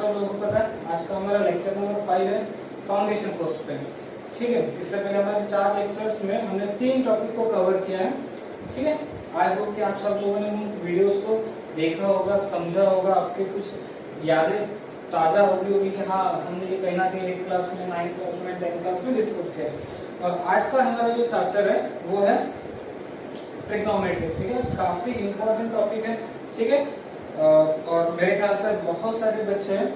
सब लोगों को पता है आज का हमारा लेक्चर नंबर 5 है फाउंडेशन कोर्स पे। ठीक है, इससे पहले हमारे 4 लेक्चर्स में हमने 3 टॉपिक को कवर किया है। ठीक है, आई होप कि आप सब लोगों ने उन वीडियोस को देखा होगा, समझा होगा, आपके कुछ यादें ताजा होगी कि हाँ हमने ये कहीं ना कहीं 8th क्लास में, 9th क्लास में, 10th क्लास में डिस्कस किया। और आज का हमारा जो चैप्टर है वो है ट्रिग्नोमेट्री। ठीक है, काफी इंपॉर्टेंट टॉपिक है। ठीक है, और मेरे ख्याल से बहुत सारे बच्चे हैं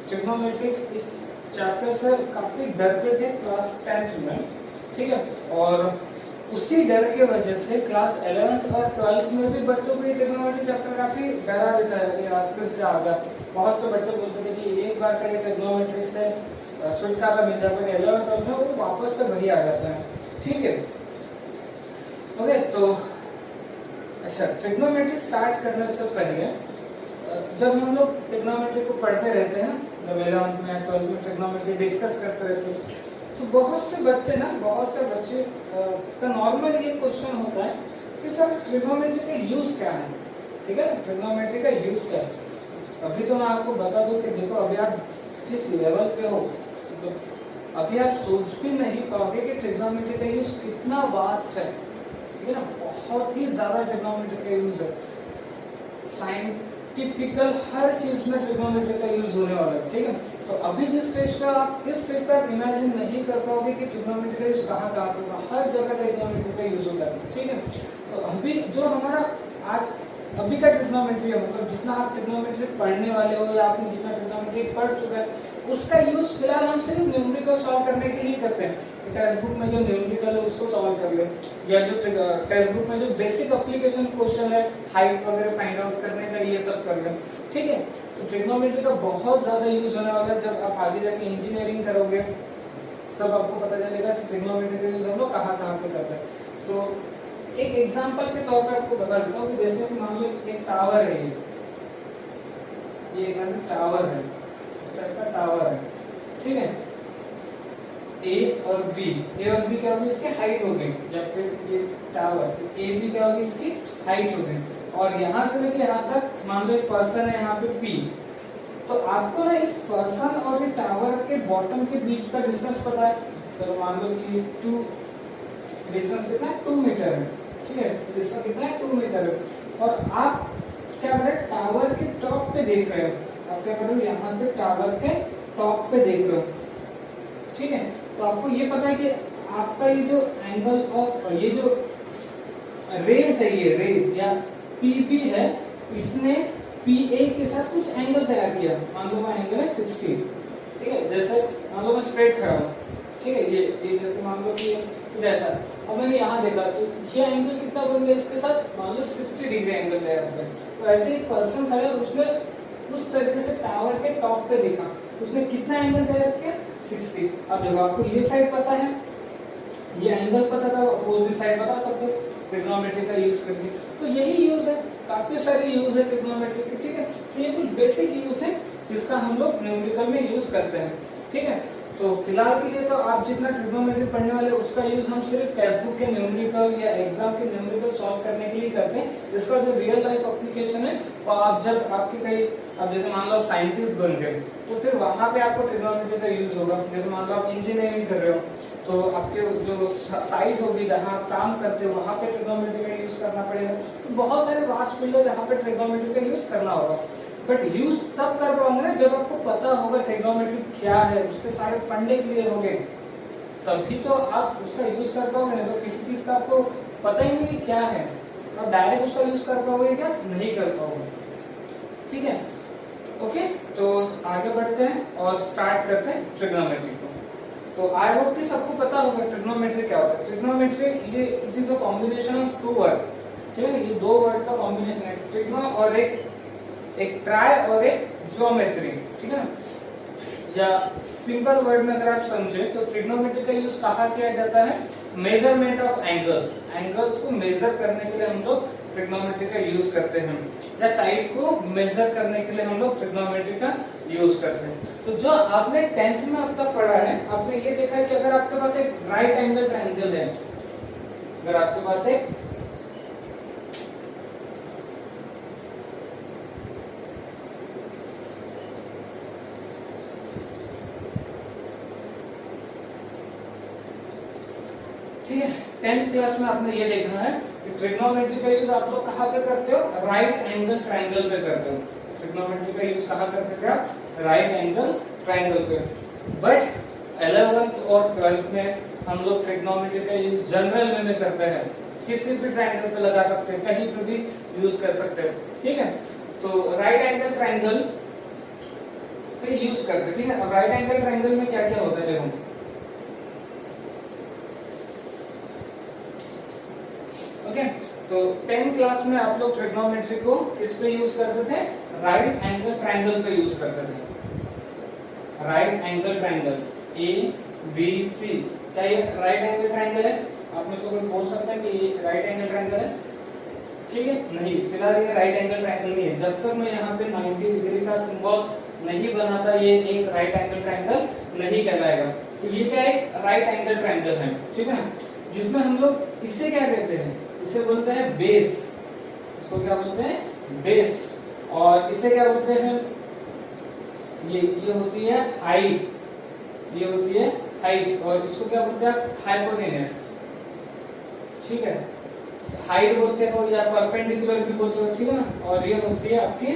ट्रिग्नोमेट्रिक्स इस चैप्टर से काफी डरते थे क्लास 10th में। ठीक है, और उसी डर की वजह से क्लास 11th और 12th में भी बच्चों को ये ट्रिग्नोमेट्री चैप्टर काफी डरा देता है कि आज फिर से आ गया। बहुत से बच्चे बोलते थे कि एक बार का ये ट्रिग्नोमेट्री से छुटकारा मिल जाता है, 11th 12th में वो वापस से वही आ जाता है। ठीक है, ओके, तो अच्छा ट्रिग्नोमेट्री स्टार्ट करने से पहले जब हम लोग ट्रिग्नोमेट्री को पढ़ते रहते हैं, जब 11th में 12th में ट्रिग्नोमेट्री डिस्कस करते रहते हैं, तो बहुत से बच्चे का नॉर्मल ये क्वेश्चन होता है कि सर ट्रिग्नोमेट्री का यूज क्या है। ठीक है, ट्रिग्नोमेट्री का यूज क्या है। अभी तो मैं आपको बता दूं कि देखो अभी आप जिस लेवल पे हो तो अभी आप सोच भी नहीं पाओगे कि ट्रिग्नोमेट्री का यूज कितना वास्ट है। ठीक है ना, बहुत ही ज्यादा ट्रिग्नोमेट्री का यूज है। साइंटिफिकल हर चीज में ट्रिग्नोमेट्री का यूज होने वाला है। ठीक है, तो अभी जिस स्टेज पे इस स्टेज पे आप इमेजिन नहीं कर पाओगे कि ट्रिग्नोमेट्री का यूज कहाँ कहाँ होगा। हर जगह ट्रिग्नोमेट्री का यूज होता है। ठीक है, तो अभी जो हमारा आज अभी का ट्रिग्नोमेट्री है, मतलब जितना आप ट्रिग्नोमेट्री पढ़ने वाले हो या आपने जितना ट्रिग्नोमेट्री पढ़ चुका है, उसका यूज फिलहाल हम सिर्फ न्यूमेरिकल सॉल्व करने के लिए करते हैं। टेक्स्ट बुक में जो न्यूमेरिकल है उसको सॉल्व कर ले, या जो टेक्स्ट बुक में जो बेसिक एप्लीकेशन क्वेश्चन है हाइट वगैरह फाइंड आउट करने का, ये सब कर ले। ठीक है, तो ट्रिग्नोमेट्री का बहुत ज्यादा यूज होने वाला है। जब आप आगे जाके इंजीनियरिंग करोगे तब आपको पता चलेगा कि ट्रिग्नोमेट्री का यूज हम लोग कहाँ कहाँ पे करते हैं। तो एक एग्जांपल के तौर पर आपको बता देता हूँ कि जैसे कि मान लो एक टावर है, ये एक टावर है, इस टाइप का टावर है। ठीक है, ए और बी क्या होगी, इसकी हाइट हो गई, या फिर ये टावर ए बी क्या होगी, इसकी हाइट हो गई। और यहाँ से लेके यहाँ तक मान लो एक पर्सन है यहाँ पे पी, तो आपको ना इस पर्सन और ये टावर के बॉटम के बीच का डिस्टेंस पता है। चलो मान लो कि डिस्टेंस कितना है, 2 मीटर है। ठीक है, डिस्टेंस कितना है, 2 मीटर है। और आप क्या करें, टावर के टॉप पे देख रहे हो। आप क्या करो, यहाँ से टावर के टॉप पे देख रहे हो। ठीक है, तो आपको ये पता है कि आपका ये जो एंगल ऑफ ये जो रेज है, ये रेज या पीबी है, इसने पीए के साथ कुछ एंगल तैयार किया। मान लो एंगल है 60। ठीक है, जैसे मान लो मैं स्ट्रेट खड़ा हूँ। ठीक है, ये जैसे मान लो कि जैसा अब मैंने यहाँ देखा तो ये एंगल कितना बन गया, इसके साथ मान लो 60 डिग्री एंगल तैयार हो गया। तो ऐसे एक पर्सन खड़ा, उसने उस तरीके से टावर के टॉप पे देखा, उसने कितना एंगल तैयार किया, 60। अब देखो आपको ये साइड पता है, ये एंगल पता था, अपोजिट साइड बता सकते ट्रिग्नोमेट्री का यूज करके। तो यही यूज है, काफी सारे यूज है ट्रिग्नोमेट्री के। ठीक है, तो ये कुछ बेसिक यूज है जिसका हम लोग न्यूमेरिकल में यूज करते हैं। ठीक है, तो फिलहाल के लिए तो आप जितना ट्रिग्नोमेट्री पढ़ने वाले उसका यूज हम सिर्फ टेक्स्ट बुक के न्यूमेरिकल या एग्जाम के न्यूमेरिकल सॉल्व करने के लिए करते हैं। इसका जो रियल लाइफ एप्लीकेशन है वो आप जब आपके कहीं, अब जैसे मान लो आप साइंटिस्ट बन गए तो फिर वहां पे आपको ट्रिग्नोमेट्री का यूज होगा। जैसे मान लो आप इंजीनियरिंग कर रहे हो तो आपके जो साइट होगी जहाँ आप काम करते हो वहां पे ट्रिग्नोमेट्री का यूज करना पड़ेगा। तो बहुत सारे वास्ट फील्ड है जहाँ पे ट्रिग्नोमेट्री का यूज करना होगा। बट यूज तब कर पाओगे ना जब आपको पता होगा ट्रिग्नोमेट्री क्या है, उसके सारे फंडे क्लियर हो गए, तभी तो आप उसका यूज कर पाओगे। नहीं तो किसी चीज का आपको पता ही नहीं क्या है, आप डायरेक्ट उसका यूज कर पाओगे क्या, नहीं कर पाओगे। ठीक है, ओके, तो आगे बढ़ते हैं और स्टार्ट करते हैं ट्रिग्नोमेट्री को। तो आई होप कि सबको पता होगा ट्रिग्नोमेट्री क्या होता है। ट्रिग्नोमेट्री ये it is a combination of 2 word. ठीक है, ये 2 वर्ड का कॉम्बिनेशन है, ट्रिग्नो और एक ट्राई और एक ज्योमेट्री। ठीक है ना, या सिंपल वर्ड में अगर आप समझे तो ट्रिग्नोमेट्री का यूज कहाँ किया जाता है, मेजरमेंट ऑफ एंगल्स को मेजर करने के लिए हम लोग ट्रिग्नोमेट्री का यूज करते हैं, या साइड को मेजर करने के लिए हम लोग ट्रिग्नोमेट्री का यूज करते हैं। तो जो आपने 10th में अब तक पढ़ा है, आपने ये देखा है कि अगर आपके पास एक राइट एंगल ट्रायंगल है, अगर आपके पास एक ठीक है, 10th क्लास में आपने ये देखना है कि ट्रिग्नोमेट्री का यूज आप लोग कहाँ पे करते हो, राइट एंगल ट्रायंगल पे करते हो। ट्रिग्नोमेट्री का यूज कहाँ करते हो, राइट एंगल ट्रायंगल पे। बट 11th और 12th में हम लोग ट्रिग्नोमेट्री का यूज जनरल वे में करते हैं, किसी भी ट्रायंगल पे लगा सकते हैं, कहीं पे भी यूज कर सकते हैं। ठीक है, तो राइट एंगल ट्रायंगल पे यूज करते हैं। ठीक है, अब राइट एंगल ट्रायंगल में क्या क्या होता है देखो। ओके, तो 10th क्लास में आप लोग ट्रिग्नोमेट्री को किस पे यूज करते थे, राइट एंगल ट्रायंगल पे यूज करते थे। Right angle triangle A B C, क्या ये राइट एंगल ट्रायंगल है? आप में से कोई बोल सकता है कि ये राइट एंगल ट्रायंगल है? ठीक है, नहीं, फिलहाल ये राइट एंगल ट्रायंगल नहीं है। जब तक मैं यहाँ पे 90 डिग्री का सिंबल नहीं बनाता ये एक राइट एंगल ट्रायंगल नहीं कहलाएगा। तो ये क्या एक राइट एंगल ट्रायंगल है, ठीक है ना, जिसमें हम लोग इससे क्या कहते हैं, इसे बोलते हैं बेस। इसको क्या बोलते हैं, बेस। और इसे क्या बोलते हैं, ये होती है हाइट, ये होती है हाइट। और इसको क्या बोलते हैं, हाइपोटेनस। ठीक है, हाइट बोलते हो या परपेंडिकुलर भी बोलते हो, ठीक है ना। और ये होती है आपकी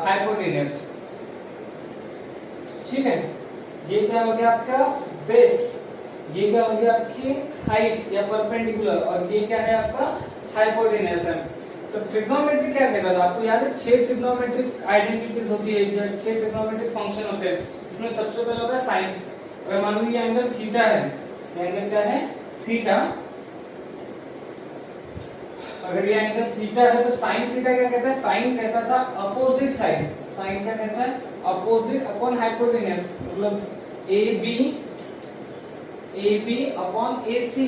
हाइपोटेनस। ठीक है, ये क्या हो गया आपका बेस, ये क्या हो गया आपकी हाइट या परपेंडिकुलर, और ये क्या है आपका हाइपोटेनस है। तो ट्रिग्नोमेट्री क्या कहता था आपको याद है, 6 ट्रिग्नोमेट्रिक आइडेंटिटीज होती है, 6 ट्रिग्नोमेट्रिक फंक्शन होते हैं, जिसमें सबसे पहले होता है साइन। अगर मान लो ये एंगल थीटा है, एंगल क्या है, थीटा। अगर ये एंगल थीटा है तो साइन थीटा क्या कहता है, साइन कहता था अपोजिट साइड। साइन क्या कहता है, अपोजिट अपॉन हाइपोटेनस, मतलब A B upon A C.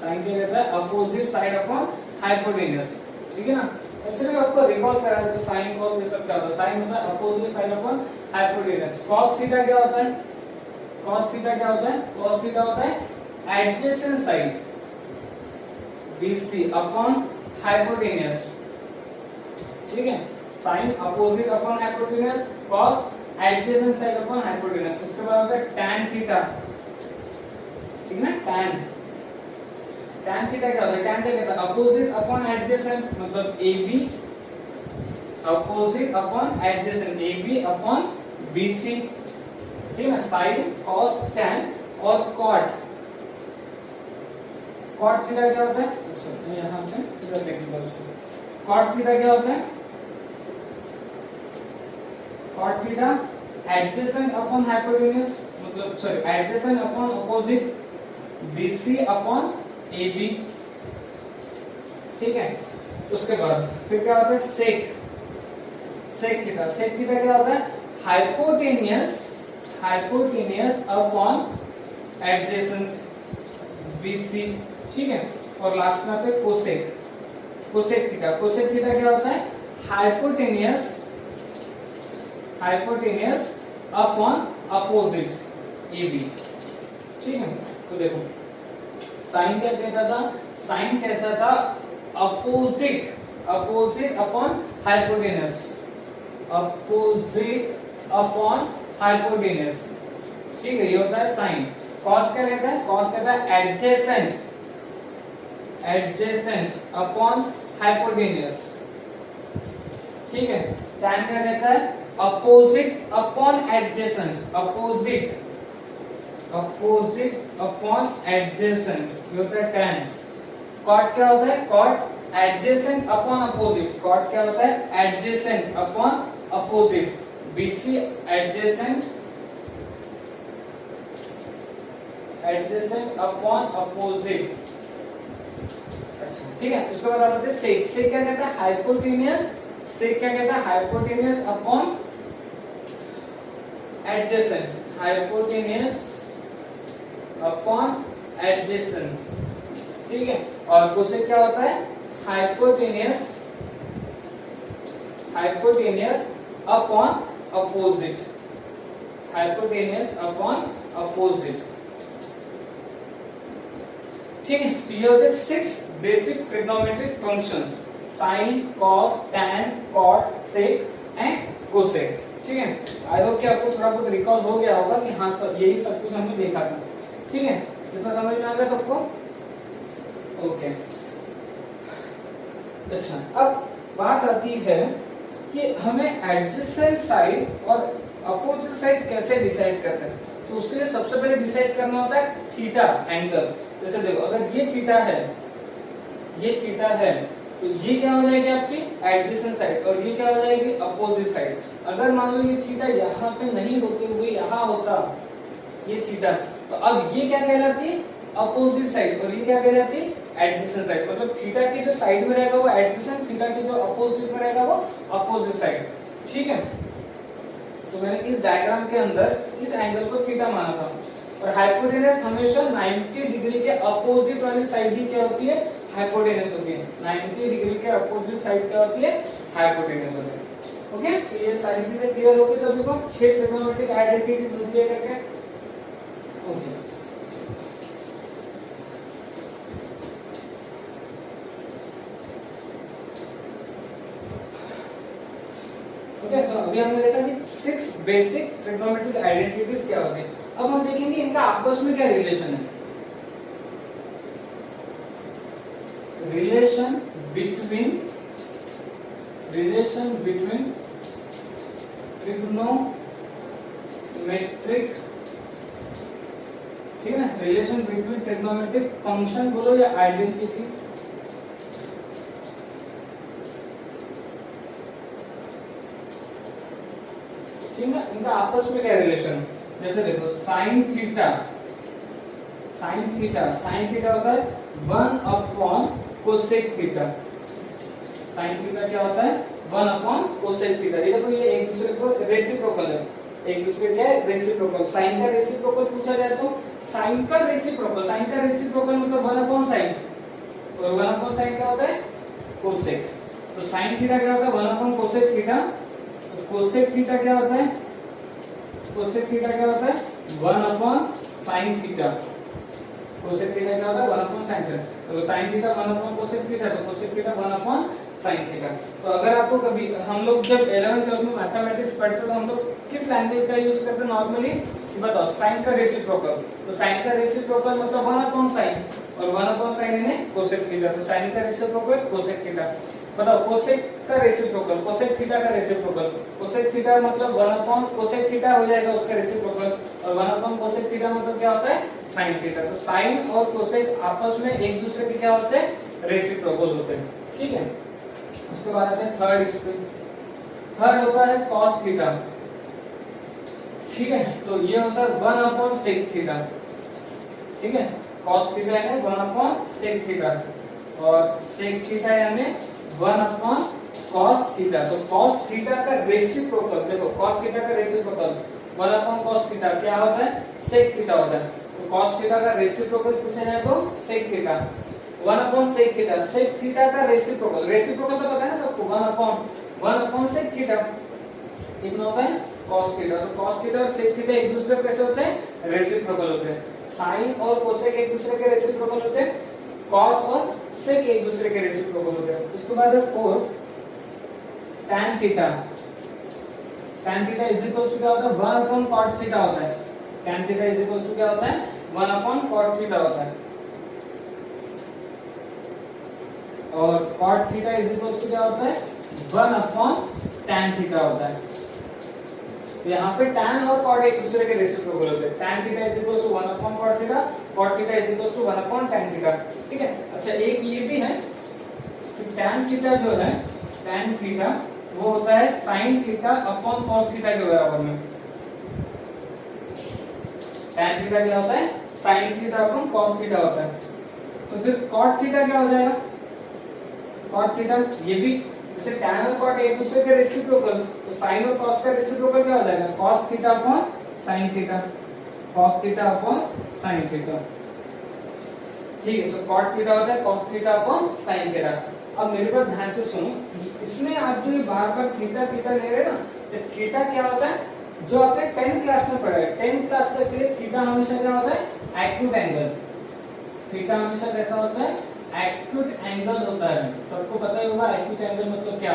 Sine क्या कहता है, अपोजिट साइड अपॉन हाइपोटेनस। ठीक है ना, सिर्फ आपको रिकॉल करा है, तो साइन कॉस ये सब क्या होता है, साइन होता है opposite side upon hypotenuse. Cos theta क्या होता है, कॉस थीटा क्या होता है, कॉस थीटा होता है adjacent side BC upon hypotenuse. ठीक है, sine opposite upon hypotenuse, cos adjacent side upon hypotenuse. उसके बाद होता है tan थीटा। ठीक है ना, tan थीटा क्या होता है, tan क्या कहता है, अपोजिट अपॉन एडजेसेंट, मतलब AB opposite upon adjacent, AB upon BC। ठीक है ना, साइन कॉस tan और कॉट। कॉट थीटा क्या होता है, अच्छा यहाँ से इधर लिखूंगा उसको। कॉट थीटा क्या होता है, cot theta adjacent upon hypotenuse, मतलब sorry adjacent upon opposite BC upon AB। ठीक है, उसके बाद फिर क्या होता है, सेक। सेक थीटा, सेक थीटा क्या होता है, hypotenuse, hypotenuse upon adjacent BC। ठीक है, और लास्ट में आते हैं cosec. Cosec theta, cosec theta क्या होता है, hypotenuse, hypotenuse upon opposite AB। ठीक है, तो देखो साइन क्या कहता था, साइन कहता था opposite, opposite upon hypotenuse, opposite upon hypotenuse. ठीक है, ये होता है साइन। कॉस क्या कहता है, कॉस कहता है एडजेसेंट, एडजेसेंट अपॉन हाइपोटेनस। ठीक है, tan क्या कहता है, opposite upon adjacent, opposite, opposite upon adjacent, ये होता है tan। कॉट क्या होता है, cot adjacent upon opposite, cot क्या होता है, adjacent upon opposite, BC adjacent, adjacent upon opposite. ठीक है, उसके बाद आते हैं सेक। सेक क्या कहता है, हाइपोटेनियस, सेक क्या कहता है, hypotenuse upon adjacent, hypotenuse upon adjacent. ठीक है, और कोसेक क्या होता है, hypotenuse, hypotenuse upon opposite, hypotenuse upon opposite. ठीक है, तो ये होते 6 basic trigonometric functions, sine, cos, tan, cot, sec and cosec. ठीक है, आई होप कि आपको थोड़ा बहुत रिकॉल हो गया होगा कि हाँ सर यही सब कुछ हमने देखा था। ठीक है, इतना समझ में आ गया सबको? ओके। अच्छा, अब बात आती है कि हमें एडजेसेंट साइड और अपोजिट साइड कैसे डिसाइड करते हैं। तो उसके लिए सबसे पहले डिसाइड करना होता है थीटा एंगल। जैसे देखो, अगर ये थीटा है, ये थीटा है, तो ये क्या हो जाएगी आपकी एडजेसेंट साइड, और ये क्या हो जाएगी अपोजिट साइड। अगर मान लो ये थीटा यहाँ पे नहीं होते हुए यहाँ होता, ये थीटा, तो अब ये क्या कहलाती है अपोजिट साइड, और ये क्या कहलाती है एडजेसेंट साइड। मतलब थीटा की जो साइड में रहेगा वो एडजेसेंट, थीटा की जो अपोजिट में रहेगा वो अपोजिट साइड। ठीक है, तो मैंने इस डायग्राम के अंदर इस एंगल को थीटा माना था, और हाइपोटेनस हमेशा 90 डिग्री के अपोजिट वाली साइड ही क्या होती है हाइपोटेनस होती है। 90 डिग्री के अपोजिट साइड क्या होती है हाइपोटेनस होती है। ओके, तो ये सारी चीजें क्लियर होगी सभी को। 6 ट्रिग्नोमेट्रिक आइडेंटिटीज लिखिए करके। ओके, ओके, तो अभी हमने देखा कि 6 बेसिक ट्रिग्नोमेट्रिक आइडेंटिटीज क्या होती है। अब हम देखेंगे इनका आपस में क्या रिलेशन है। रिलेशन बिटवीन ट्रिग्नोमेट्रिक, ठीक है ना, रिलेशन बिटवीन ट्रिग्नोमेट्रिक फंक्शन बोलो या आइडेंटिटीज। ठीक है, इनका आपस में क्या रिलेशन है। जैसे देखो साइन थीटा होता है 1 upon cosec theta. Sine theta क्या होता है 1 अपॉन कोसेक थीटा। ये देखो, ये एक दूसरे को रेसिप्रोकल है, एक दूसरे क्या है रेसिप्रोकल। साइन का रेसिप्रोकल पूछा जाए तो साइन का रेसिप्रोकल मतलब 1 अपॉन साइन, और 1 अपॉन साइन क्या होता है कोसेक। तो साइन थीटा क्या होता है 1 upon cosec theta. Cosec theta क्या होता है 1 upon sine theta. Cosec theta क्या होता है 1 अपॉन साइन थीटा। तो sine theta 1 upon cosec theta, तो cosec theta 1 upon sine theta. तो अगर आपको कभी, हम लोग जब 11th 12th में मैथमेटिक्स पढ़ते तो हम लोग किस लैंग्वेज का यूज करते नॉर्मली, बताओ साइन का रेसिप्रोकल। तो साइन का रेसिप्रोकल मतलब 1 अपॉन साइन, और 1 अपॉन साइन है कोसेक थीटा। तो साइन का रेसिप्रोकल कोसेक थीटा। बताओ कोसेक का रेसिप्रोकल, कोसेक थीटा का रेसिप्रोकल। कोसेक थीटा मतलब 1 अपॉन कोसेक थीटा हो जाएगा उसका रेसिप्रोकल, और 1 अपॉन कोसेक थीटा मतलब क्या होता है साइन थीटा। तो साइन और कोसेक आपस में एक दूसरे के क्या होते हैं रेसिप्रोकल होते हैं। ठीक है, उसके बाद आते हैं थर्ड होता है कॉस थीटा। ठीक है, तो ये होता है 1 अपॉन सेक थीटा। ठीक है, कॉस थीटा यानी 1 अपॉन सेक थीटा, और सेक थीटा यानी 1 अपॉन कॉस थीटा। तो कॉस थीटा का रेसिप्रोकल, देखो कॉस थीटा का रेसिप्रोकल 1 अपॉन कॉस थीटा क्या होता है सेक थीटा होता है। तो कॉस थीटा का रेसिप्रोकल पूछा जाए तो sec theta. 1 upon sec theta, sec theta का रेसिप्रोकल तो पता है ना सबको 1 अपॉन सेक थीटा कितना होता है कॉस थीटा। तो कॉस थीटा और सेक थीटा एक दूसरे के कैसे होते हैं रेसिप्रोकल होते हैं। साइन और कोसेक एक दूसरे के रेसिप्रोकल होते हैं, कॉस और सेक एक दूसरे के रेसिप्रोकल होते हैं। उसके बाद है fourth tan theta. tan theta is equal to क्या होता है 1 अपॉन cot थीटा होता है। tan theta is equal to क्या होता है 1 अपॉन cot थीटा होता है, और cot theta is equal to क्या होता है 1 अपॉन tan थीटा होता है। यहाँ पे tan और cot एक दूसरे के रेसिप्रोकल होते हैं। tan theta is equal to 1 upon cot theta, cot theta is equal to 1 upon tan theta. ठीक है, अच्छा एक ये भी है कि tan थीटा जो है tan थीटा वो होता है sin theta upon cos theta के बराबर में। tan थीटा क्या होता है sin theta upon cos theta होता है। तो फिर cot थीटा क्या हो जाएगा cot थीटा, ये भी जैसे tan और cot एक दूसरे के रेसिप्रोकल, तो sin और cos का रेसिप्रोकल क्या हो जाएगा cos theta upon sin theta, cos theta upon sin theta. ठीक है, तो cot थीटा होता है cos theta upon sin theta. अब मेरे बात ध्यान से सुनो, इसमें आप जो ये बार बार थीटा ले रहे हैं ना, तो थीटा क्या होता है जो आपने 10th क्लास में पढ़ा है। 10th क्लास तक के लिए थीटा हमेशा क्या होता है एक्यूट एंगल। थीटा हमेशा कैसा होता है एक्यूट एंगल होता है। सबको पता ही होगा एक्यूट एंगल मतलब क्या,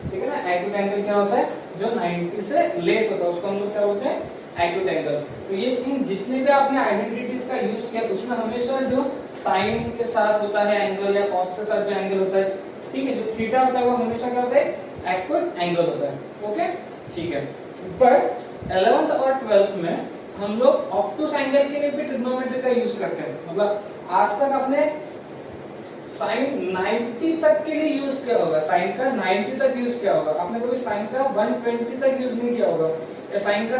ठीक है ना। एक्यूट एंगल क्या होता है जो 90 से लेस होता है उसको हम लोग क्या बोलते हैं एक्यूट एंगल। तो ये इन जितने भी आपने आइडेंटिटीज का यूज किया उसमें हमेशा जो साइन के साथ होता है एंगल या कॉस के साथ जो एंगल होता है, ठीक है, जो थीटा होता है वो हमेशा क्या होता है, एक्यूट एंगल होता है। ओके, ठीक है। बट 11th और 12th में हम लोग ऑब्टूस एंगल के लिए भी ट्रिग्नोमेट्री का यूज करते हैं। मतलब आज तक आपने साइन 90 तक के लिए यूज किया होगा, साइन का 90 तक यूज किया होगा, आपने कभी साइन का 120 तक यूज नहीं किया होगा या साइन का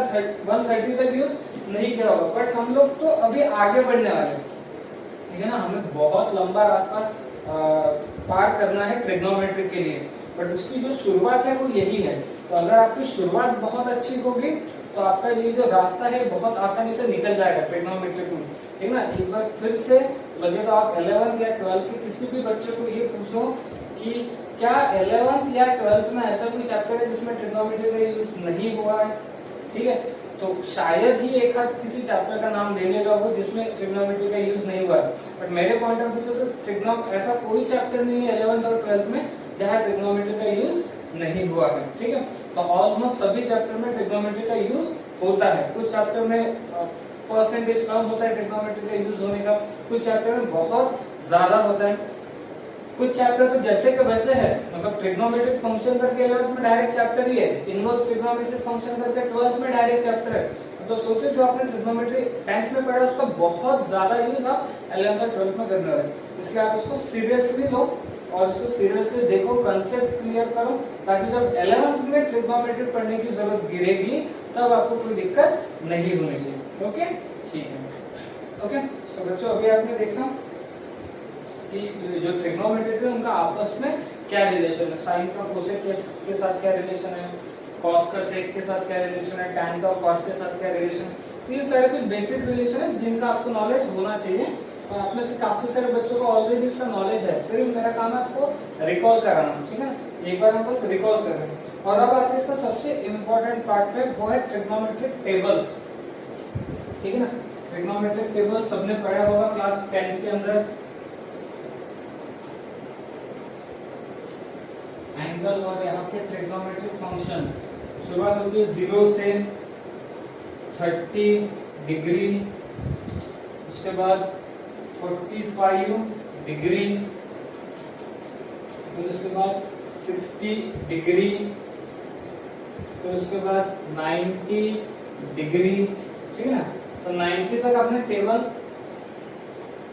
130 तक यूज नहीं किया होगा। बट हम लोग तो अभी आगे बढ़ने वाले हैं, ठीक है ना, हमें बहुत लंबा रास्ता पार करना है ट्रिग्नोमेट्री के लिए, बट उसकी जो शुरुआत है वो यही है। तो अगर आपकी शुरुआत बहुत अच्छी होगी तो आपका ये जो रास्ता है बहुत आसानी से निकल जाएगा ट्रिग्नोमेट्री में, ठीक ना। एक बार फिर से लगे तो आप 11th या 12th के किसी भी बच्चे को ये पूछो कि क्या 11th या 12th में ऐसा कोई चैप्टर है जिसमें ट्रिग्नोमेट्री का यूज नहीं हुआ है, ठीक है, तो शायद ही एक आध किसी चैप्टर का नाम ले लेगा वो जिसमें ट्रिग्नोमेट्री का यूज नहीं हुआ है। बट मेरे पॉइंट ऑफ व्यू से तो ऐसा कोई चैप्टर नहीं है 11th और 12th में जहाँ ट्रिग्नोमेट्री का यूज नहीं हुआ है, ठीक है। तो ऑलमोस्ट सभी चैप्टर में ट्रिग्नोमेट्री का यूज होता है। कुछ चैप्टर में परसेंटेज कम होता है ट्रिग्नोमेट्री का यूज होने का, कुछ चैप्टर में बहुत ज्यादा होता है, कुछ चैप्टर तो जैसे के वैसे है, मतलब ट्रिग्नोमेट्रिक फंक्शन करके 11th में डायरेक्ट चैप्टर ही है, इनवर्स ट्रिग्नोमेट्रिक फंक्शन करके 12th में डायरेक्ट चैप्टर है। तो सोचो जो आपने ट्रिग्नोमेट्री 10th में पढ़ा उसका बहुत ज्यादा यूज आप 11th और 12th में करने वाले, इसलिए आप इसको सीरियसली लो और इसको सीरियसली देखो, कंसेप्ट क्लियर करो, ताकि जब 11th में ट्रिग्नोमेट्री पढ़ने की जरूरत गिरेगी तब आपको कोई दिक्कत नहीं होनी चाहिए। ओके, ठीक है। ओके, तो बच्चों अभी आपने देखा कि जो ट्रिग्नोमेट्री थे उनका आपस में क्या रिलेशन है, साइन का कोसेक के साथ क्या रिलेशन है, कॉस का सेक के साथ क्या रिलेशन है, टैन का कॉट के साथ क्या रिलेशन है। ये सारे कुछ बेसिक रिलेशन है जिनका आपको नॉलेज होना चाहिए, और आप में से काफी सारे बच्चों को ऑलरेडी इसका नॉलेज है, सिर्फ मेरा काम है आपको रिकॉल कराना, ठीक है, एक बार हम बस रिकॉल कर रहे हैं। और अब आते हैं इसका सबसे इम्पोर्टेंट पार्ट पे, वो है ट्रिग्नोमेट्रिक टेबल्स, ठीक है ना। ट्रिग्नोमेट्रिक टेबल सबने पढ़ा होगा क्लास 10th के अंदर, एंगल और यहाँ पे ट्रिग्नोमेट्रिक फंक्शन, शुरुआत होती है 0 से 30 डिग्री, उसके बाद 45 डिग्री, फिर उसके बाद 60 डिग्री, फिर उसके बाद 90 डिग्री, ठीक है ना। तो 90 तक आपने टेबल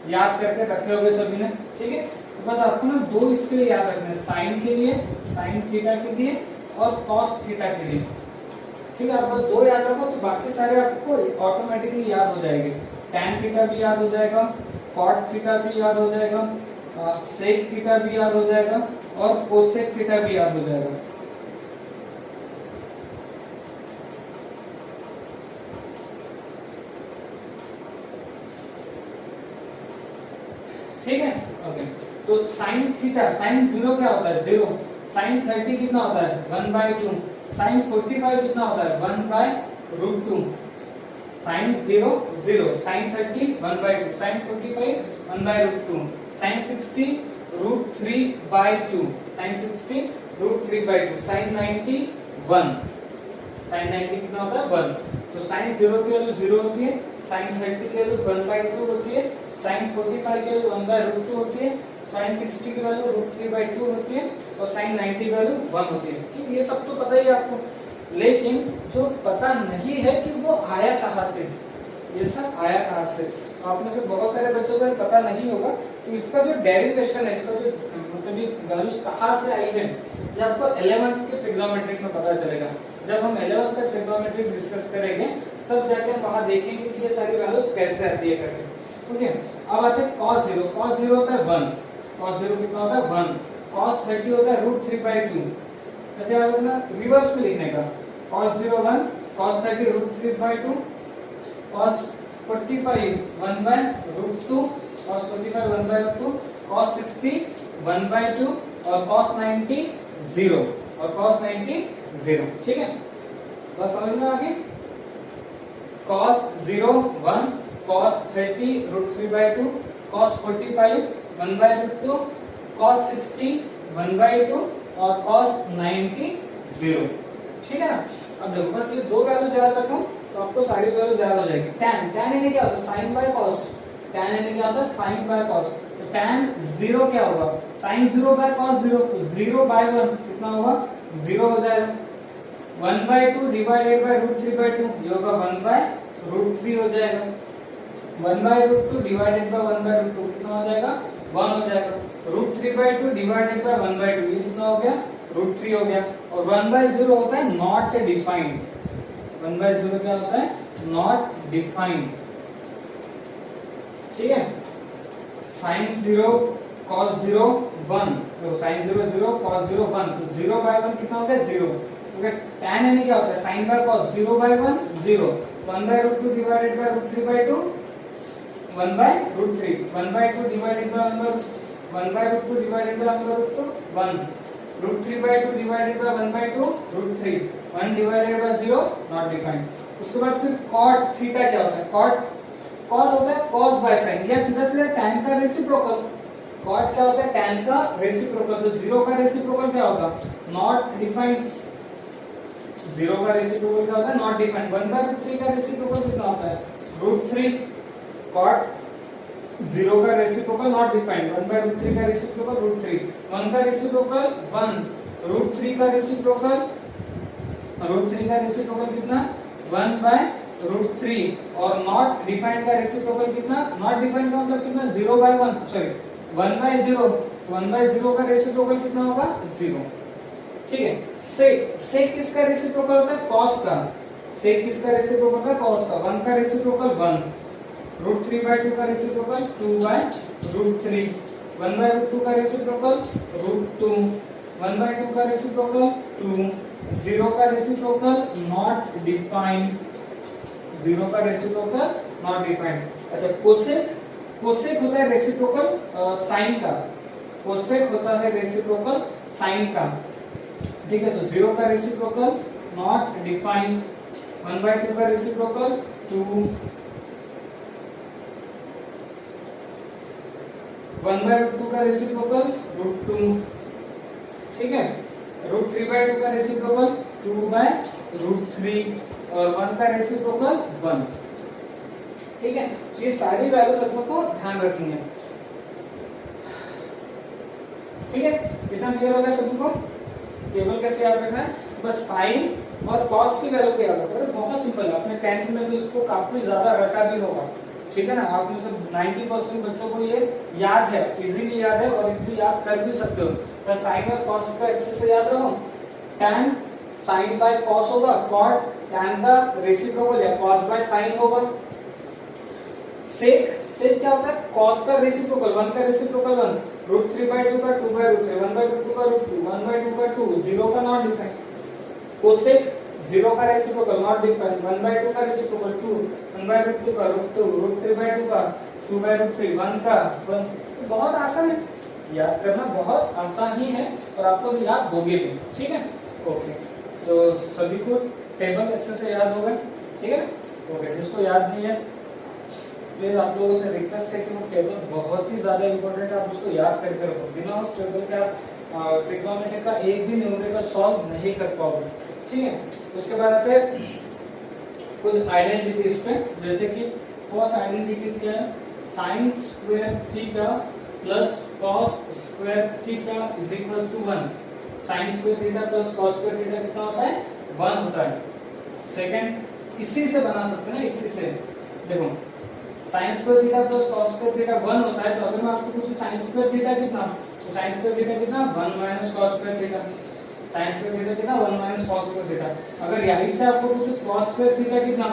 याद करके रखे होंगे सभी ने, ठीक है। तो बस आपको ना दो इसके लिए याद रखना है, साइन के लिए, साइन थीटा के लिए और कॉस थीटा के लिए, ठीक है। आप बस दो याद रखो तो बाकी सारे आपको ऑटोमेटिकली याद हो जाएंगे। टैन थीटा भी याद हो जाएगा, कॉट थीटा भी याद हो जाएगा, सेक थीटा भी याद हो जाएगा और कोसेक थीटा भी याद हो जाएगा। ठीक है, ओके। तो साइन थीटा, साइन 0 क्या होता है, 0। साइन 30 कितना होता है, 1/2। साइन 45 कितना होता है, 1/√2। Sine 0 0, sine 30 1/2, sine 45 1/√2, sine 60 √3/2, sine 60 √3/2, sine 90 1, sine 90 कितना होता है 1। तो साइन 0 की वैल्यू 0 होती है, साइन 30 की वैल्यू 1/2 होती है, साइन 45 की वैल्यू 1/√2 होती है, साइन 60 की वैल्यू √3/2 होती है और साइन 90 की वैल्यू 1 होती है। ठीक, ये सब तो पता ही है आपको, लेकिन जो पता नहीं है कि वो आया कहाँ से, ये सब आया कहाँ से। आप में से बहुत सारे बच्चों को पता नहीं होगा, तो इसका जो डेरिवेशन है, इसका जो मतलब ये वैल्यूज कहाँ से आई है, ये आपको 11th के ट्रिग्नोमेट्रिक में पता चलेगा। जब हम 11th का ट्रिग्नोमेट्रिक डिस्कस करेंगे तब जाके हम वहां देखेंगे कि ये सारी वैल्यूज कैसे आती है करके। ओके, अब आते हैं cos 0। cos 0 होता है 1, cos 0 कितना होता है 1, cos 30 होता है √3/2। ऐसे आप अपना रिवर्स में लिखने का, cos 0 1, cos 30 √3/2, cos 45 1/√2, cos 45 1/√2, cos 60 1/2 और cos 90 0 और cos 90 0। ठीक है, बस समझ में आ गई। cos 0 1, cos 30 √3/2, cos 45 1/√2, cos 60 1/2 और cos 90 0। ठीक है ना। अब देखो बस ये दो वैल्यू याद रखो तो आपको सारी वैल्यू याद हो जाएगी। tan tan यानी क्या होता है sin बाय cos, tan यानी क्या होता है sin बाय cos, तो tan 0 क्या होगा sin 0 बाय cos 0, तो 0 बाय 1 कितना होगा 0 हो जाएगा। 1/2 डिवाइडेड बाय √3/2 ये होगा 1/√3 हो जाएगा। 1/√2 डिवाइडेड बाय 1/√2 कितना हो जाएगा 1 हो जाएगा। √3/2 डिवाइडेड बाय 1/2 ये कितना हो गया √3 हो गया। और 1/0 होता है नॉट डिफाइंड, 1/0 क्या होता है नॉट डिफाइंड, ठीक है। sin 0 cos 0 1, तो sin 0 0 cos 0 1, तो 0/1 कितना होता है 0। ओके tan यानी क्या होता है sin by cos 0/1 0, 1/√2 divided by √3/2 1/√3, 1/2 divided by 1/√2 divided by 1/√2 1, √3/2 divided by 1/2 √3, 1 divided by 0 not defined. उसके बाद फिर cot थीटा क्या होता है cot होता है cos बाय sin, या सीधा सीधा tan का रेसिप्रोकल। cot क्या होता है tan का रेसिप्रोकल, तो 0 का रेसिप्रोकल क्या होगा नॉट डिफाइंड, 0 का रेसिप्रोकल क्या होता है नॉट डिफाइंड। 1/√3 का रेसिप्रोकल कितना होता है √3, cot 0 का रेसिप्रोकल नॉट डिफाइंड, 1/√3 का रेसिप्रोकल √3, 1 का रेसिप्रोकल 1, √3 का रेसिप्रोकल कितना 1/√3, और नॉट डिफाइंड का रेसिप्रोकल कितना नॉट डिफाइंड का मतलब कितना 0/1 सॉरी 1/0, 1/0 का रेसिप्रोकल कितना होगा 0, ठीक है। sec किसका रेसिप्रोकल होता है cos का, sec किसका रेसिप्रोकल होता है cos का, 1 का रेसिप्रोकल 1, √3/2 का रेसिप्रोकल 2/√3, 1/√2 का रेसिप्रोकल √2, 1/2 का रेसिप्रोकल 2, 0 का रेसिप्रोकल नॉट डिफाइंड, 0 का रेसिप्रोकल नॉट डिफाइंड। अच्छा कोसेक होता है रेसिप्रोकल साइन का, कोसेक होता है रेसिप्रोकल साइन का, ठीक है। तो 0 का रेसिप्रोकल नॉट डिफाइंड, 1/2 का रेसिप्रोकल 2, 1/√2 का रेसिप्रोकल √2, ठीक है। √3/2 का रेसिप्रोकल 2/√3, और 1 का रेसिप्रोकल 1, ठीक है। ये सारी वैल्यूज अपन को ध्यान रखनी है, ठीक है। कितना क्लियर होगा सभी को, टेबल कैसे याद रखना है, बस साइन और कॉस की वैल्यू क्या याद रखना है, बहुत सिंपल है। अपने 10th में तो इसको काफी ज्यादा रटा भी होगा, ठीक है ना। आप में से 90% बच्चों को ये याद है, इजीली याद है और इजीली याद कर भी सकते हो। तो साइन और कॉस का अच्छे से याद रहो, tan साइन बाय कॉस होगा, cot tan का रेसिप्रोकल है cos बाय साइन होगा। sec क्या होता है cos का रेसिप्रोकल, 1 का रेसिप्रोकल 1, √3/2 का 2/√3, 1/2 का √2, 1/2 का 2, 0 का नॉट डिफाइंड। कोसेक 0 का रेसिप्रोकल नॉट डिफाइंड, 1/2 का रेसिप्रोकल 2, 1/√2 का √2, √3/2 का 2/√3, 1 का 1। बहुत आसान है, याद करना बहुत आसान ही है और आपको भी याद होगे भी, ठीक है। ओके, तो सभी को टेबल अच्छे से याद होगा, ठीक है। ओके, जिसको याद नहीं है प्लीज आप लोगों से रिक्वेस्ट है कि वो टेबल बहुत ही ज्यादा इंपॉर्टेंट है, आप उसको याद करके रखो। बिना उस टेबल के आप ट्रिग्नोमेट्री का एक भी न्यूमेरिकल सॉल्व नहीं कर पाओगे, ठीक है। उसके बाद आते हैं कुछ आइडेंटिटीज पे, जैसे कि फर्स्ट आइडेंटिटीज क्या है, sine square theta plus cos square theta is equal to 1। Sine square theta plus cos square theta कितना होता है 1 होता है। सेकंड इसी से बना सकते हैं ना, इसी से देखो sign square theta plus cos square theta 1 होता है। तो अगर मैं आपको पूछूं साइन स्क्वायर थीटा कितना, तो साइन स्क्वायर थीटा कितना 1 minus cos square theta, sign square theta कितना 1 माइनस कॉस स्क्वायर थीटा। अगर यही से आपको पूछूं कॉस स्क्वायर थीटा कितना,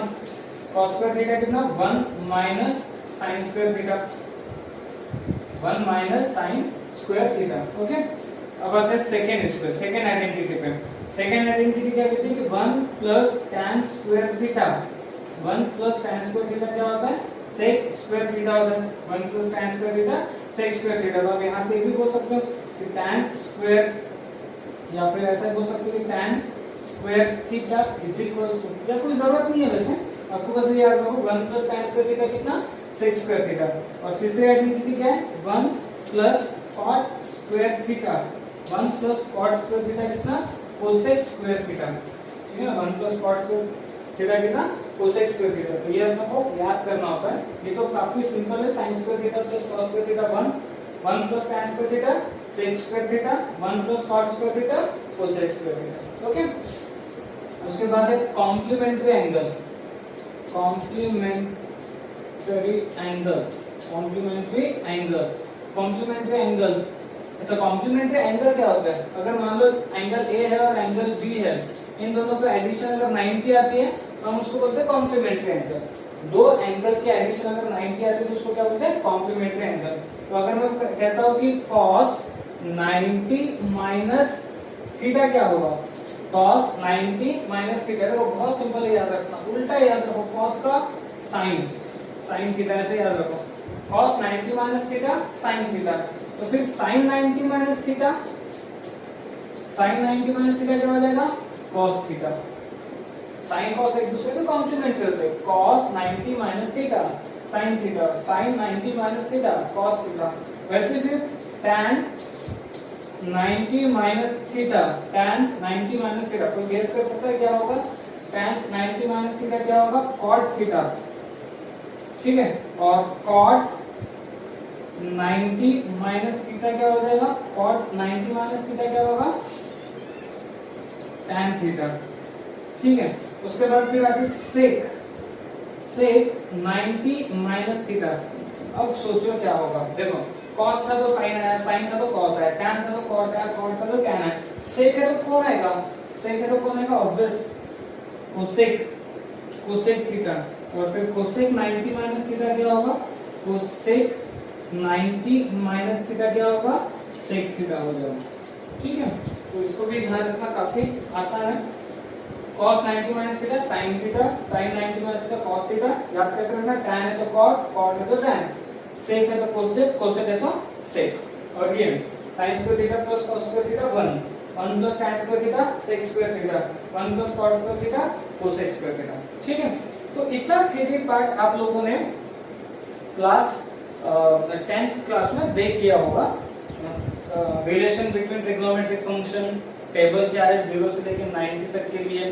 कॉस स्क्वायर थीटा कितना 1 minus sine square theta, 1 minus sine square theta. Okay, अब आते हैं सेकेंड आइडेंटिटी पे। सेकेंड आइडेंटिटी क्या कहती है कि 1 plus tan square theta, 1 plus tan square theta क्या होता है सेक स्क्वायर थीटा होता है। 1 plus tan square theta sec square theta. तो आप यहाँ से भी बोल सकते हो कि tan स्क्वायर, या फिर ऐसा बोल सकते हो कि tan square theta is equal to, या कोई जरूरत नहीं है वैसे, आपको बस ये याद रखो 1 प्लस tan स्क्वायर थीटा कितना सेक स्क्वायर थीटा। और तीसरी आइडेंटिटी क्या है 1 plus cot square theta, 1 plus cot square theta कितना कोसेक स्क्वायर थीटा, ठीक है ना, 1 प्लस कॉट स्क्वायर थीटा कितना कोसेक स्क्वायर थीटा। तो ये अपने को याद करना होता है। ये तो काफी सिंपल है, sine square theta plus cos square theta 1 plus tan square theta sec square theta 1 plus cot square theta cosec square theta. Okay, उसके बाद है कॉम्प्लीमेंट्री एंगल। कॉम्प्लीमेंट्री एंगल अच्छा, कॉम्प्लीमेंट्री एंगल क्या होता है? अगर मान लो एंगल ए है और एंगल बी है, इन दोनों पे एडिशन अगर 90 आती है तो हम उसको बोलते हैं कॉम्प्लीमेंट्री एंगल। दो एंगल की एडिशन अगर 90 आती है तो उसको क्या बोलते हैं? Complementary angle. तो अगर मैं कहता हूँ कि cos 90 माइनस थीटा क्या होगा? cos 90 माइनस थीटा, देखो बहुत सिंपल है, याद रखना, उल्टा याद रखो, cos का साइन थीटा ऐसे याद रखो, cos 90 minus theta sine theta. तो फिर sin 90 माइनस थीटा, क्या हो जाएगा? cos theta. साइन कॉस एक दूसरे के कॉम्प्लीमेंट्री होते हैं। cos 90 minus theta sine theta, sin 90 minus theta cos theta. वैसे फिर tan 90 माइनस थीटा, कोई गेस कर सकता है क्या होगा? tan 90 माइनस थीटा क्या होगा? cot थीटा, ठीक है। और cot 90 माइनस थीटा क्या हो जाएगा? cot 90 माइनस थीटा क्या होगा? tan थीटा, ठीक है। उसके बाद फिर आती सेक 90 माइनस थीटा। अब सोचो क्या होगा, देखो cos था तो sin आया, sin था तो cos आया, tan था तो cot आया, cot था तो tan आया, sec है तो कौन आएगा? Obvious cosec theta. और फिर कोसेक 90 माइनस थीटा क्या होगा? कोसेक 90 माइनस थीटा क्या होगा? सेक थीटा हो जाएगा, ठीक है। तो इसको भी ध्यान रखना, काफी आसान है। cos 90 minus theta sin theta, sin 90 minus theta cos theta, याद कैसे रखना? tan है तो cot, cot है तो tan, sec है तो कोसेक, कोसेक है तो सेक। और ये sin square theta plus cos square theta 1 plus tan square theta sec square theta 1 plus cot square theta cosec square theta, ठीक है। तो इतना थ्योरी पार्ट आप लोगों ने क्लास 10th क्लास में देख लिया होगा। Relation between trigonometric function, table क्या है 0 से लेकर 90 तक के लिए,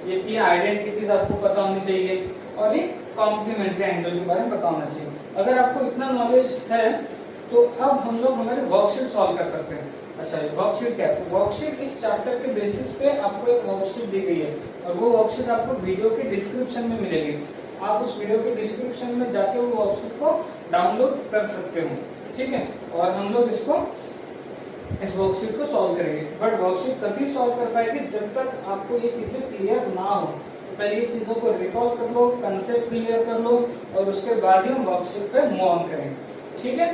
ये तीन आइडेंटिटीज आपको पता होनी चाहिए, और ये कॉम्प्लीमेंट्री एंगल के बारे में पता होना चाहिए। अगर आपको इतना नॉलेज है तो अब हम लोग हमारे वर्कशीट सॉल्व कर सकते हैं। अच्छा, वर्कशीट क्या है? तो वर्कशीट इस चैप्टर के बेसिस पे आपको एक वर्कशीट दी गई है, और वो वर्कशीट आपको वीडियो के डिस्क्रिप्शन में मिलेगी। आप उस वीडियो के डिस्क्रिप्शन में जाके वो वर्कशीट को डाउनलोड कर सकते हो, ठीक है। और हम लोग इस वर्कशीट को सॉल्व करेंगे। बट वर्कशीट तभी सॉल्व कर पाएंगे जब तक आपको ये चीजें क्लियर ना हो। पहले ये चीजों को रिकॉल कर लो, कंसेप्ट क्लियर कर लो, और उसके बाद ही हम वर्कशीट पे मूव ऑन करेंगे, ठीक है।